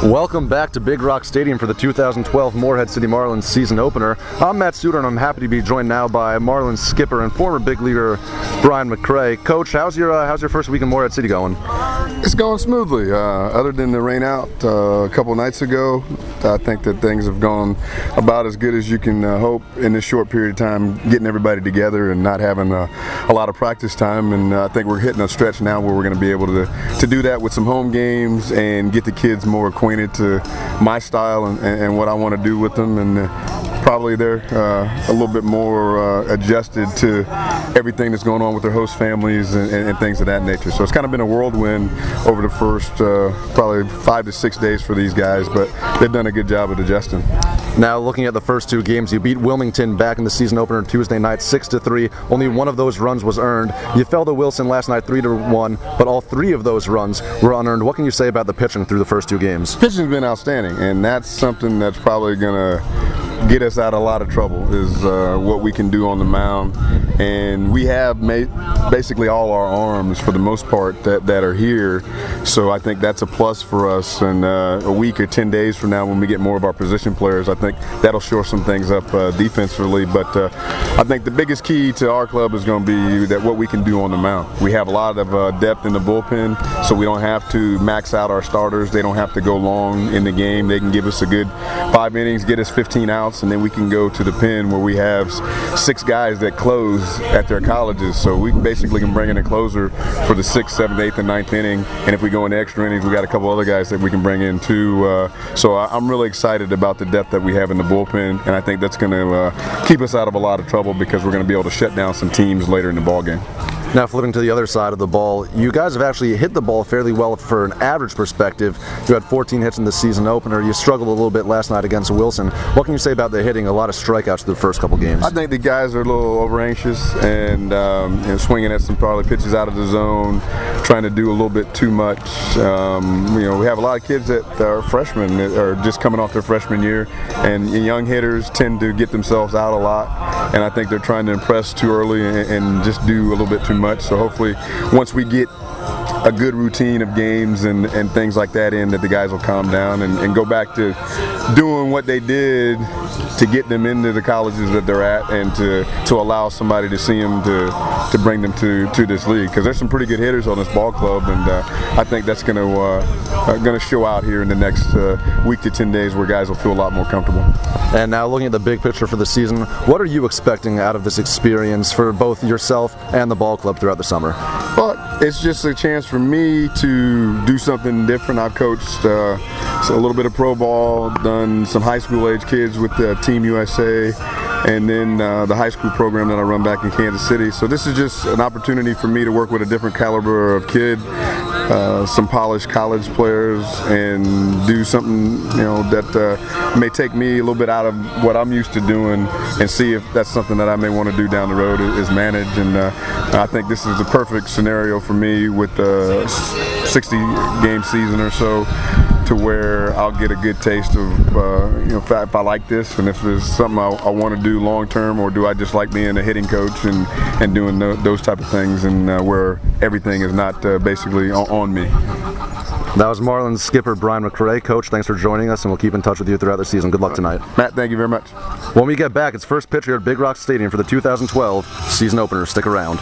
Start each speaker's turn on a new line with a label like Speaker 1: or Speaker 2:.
Speaker 1: Welcome back to Big Rock Stadium for the 2012 Morehead CIty Marlins season opener. I'm Matt Suter, and I'm happy to be joined now by Marlins skipper and former big leaguer Brian McRae. Coach, how's your first week in Morehead City going?
Speaker 2: It's going smoothly. Other than the rain out a couple nights ago, I think that things have gone about as good as you can hope in this short period of time, getting everybody together and not having a lot of practice time. And I think we're hitting a stretch now where we're going to be able to do that with some home games and get the kids more acquainted to my style and what I want to do with them. And probably they're a little bit more adjusted to everything that's going on with their host families and things of that nature. So it's kind of been a whirlwind over the first probably 5 to 6 days for these guys, but they've done a good job of adjusting.
Speaker 1: Now, looking at the first two games, you beat Wilmington back in the season opener Tuesday night 6-3. Only one of those runs was earned. You fell to Wilson last night 3-1, but all three of those runs were unearned. What can you say about the pitching through the first two games?
Speaker 2: Pitching's been outstanding, and that's something that's probably going to get us out of a lot of trouble, is what we can do on the mound. And we have basically all our arms, for the most part, that are here. So I think that's a plus for us. And a week or 10 days from now, when we get more of our position players, I think that'll shore some things up defensively. But I think the biggest key to our club is going to be that what we can do on the mound. We have a lot of depth in the bullpen, so we don't have to max out our starters. They don't have to go long in the game. They can give us a good 5 innings, get us 15 outs, and then we can go to the pen where we have 6 guys that close at their colleges. So we basically can bring in a closer for the 6th, 7th, 8th, and 9th inning. And if we go into extra innings, we got a couple other guys that we can bring in too. So I'm really excited about the depth that we have in the bullpen, and I think that's going to keep us out of a lot of trouble, because we're going to be able to shut down some teams later in the ball game.
Speaker 1: Now, flipping to the other side of the ball, you guys have actually hit the ball fairly well for an average perspective. You had 14 hits in the season opener. You struggled a little bit last night against Wilson. What can you say about the hitting? A lot of strikeouts through the first couple games.
Speaker 2: I think the guys are a little over anxious and swinging at some probably pitches out of the zone, trying to do a little bit too much. We have a lot of kids that are freshmen, that are just coming off their freshman year, and young hitters tend to get themselves out a lot, and I think they're trying to impress too early and just do a little bit too much. So hopefully once we get a good routine of games and things like that in, that the guys will calm down and go back to doing what they did to get them into the colleges that they're at, and to allow somebody to see them to bring them to this league, because there's some pretty good hitters on this ball club, and I think that's going to show out here in the next week to 10 days, where guys will feel a lot more comfortable.
Speaker 1: And now, looking at the big picture for the season, what are you expecting out of this experience for both yourself and the ball club throughout the summer?
Speaker 2: Well, it's just a chance for me to do something different. I've coached a little bit of pro ball, done some high school age kids with Team USA, and then the high school program that I run back in Kansas City. So this is just an opportunity for me to work with a different caliber of kid, some polished college players, and do something that may take me a little bit out of what I'm used to doing, and see if that's something that I may want to do down the road, is manage. And I think this is the perfect scenario for me with a 60-game season or so, to where I'll get a good taste of if I like this, and if there's something I want to do long term, or do I just like being a hitting coach and doing those type of things, and where everything is not basically on me.
Speaker 1: That was Marlins skipper Brian McRae. Coach, thanks for joining us, and we'll keep in touch with you throughout the season. Good luck tonight.
Speaker 2: Matt, thank you very much.
Speaker 1: When we get back, it's first pitch here at Big Rock Stadium for the 2012 season opener. Stick around.